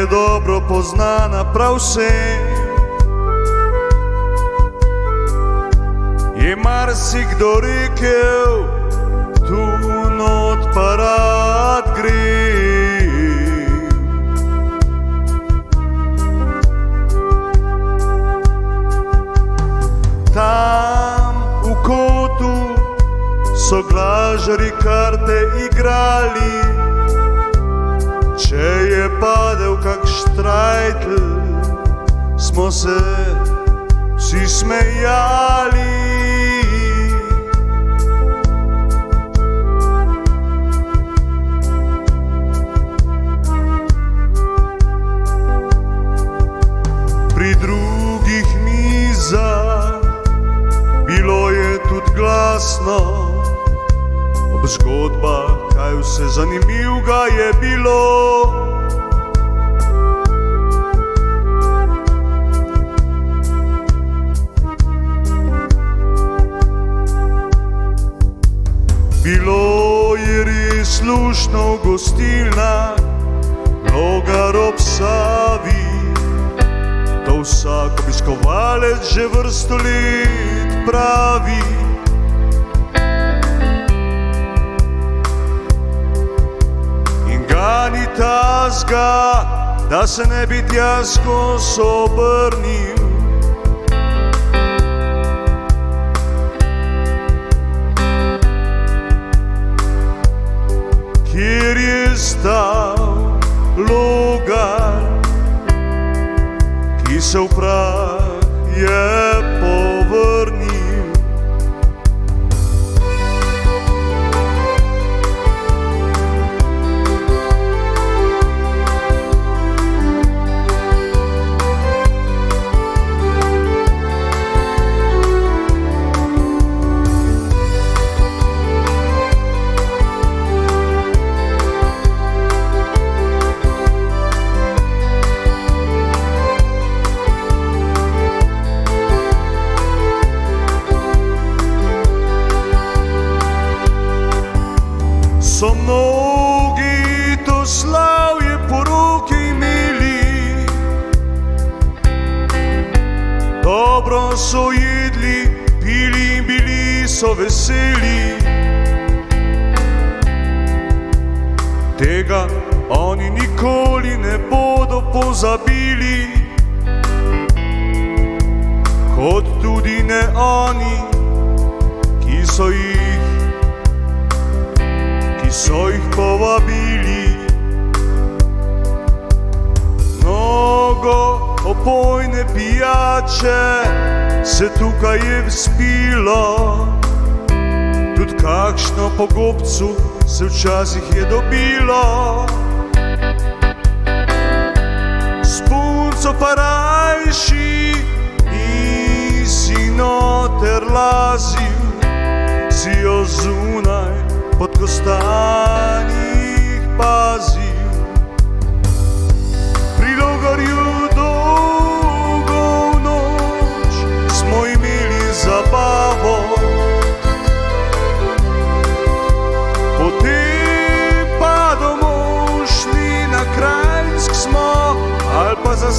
je dobro poznana prav vsem. Je marsikdo rekel, tu not pa rad grem. Tam v kotu so glažari karte igrali, če je padel kak štrajtl, smo se vsi smejali. Pri drugih mizah bilo je tudi glasno, ob zgodbah, kaj vse zanimivega je bilo. Bilo je res luštno v gostilnah, Logar ob Savi. To vsak obiskovalec že vrsto let pravi. In ga ni tazga, da se ne bi tja skos obrnil. Kjer je stal Logar, ki se v prah je povrnil. So mnogi to slavje poroke imeli, dobro so jedli, pili in bili so veseli. Tega oni nikoli ne bodo pozabili, kot tudi ne oni, ki so jih povabili. Mnogo opojne pijače se tukaj je vzpilo, tudi kakšno po gobcu se včasih je dobilo. S punco pa rajši nisi noter lazil, si jo zunaj pod kostanjih pazil. Pri Logarju dolgo v noč smo imeli zabavo, potem pa domov šli, na Kranjsk smo ali pa za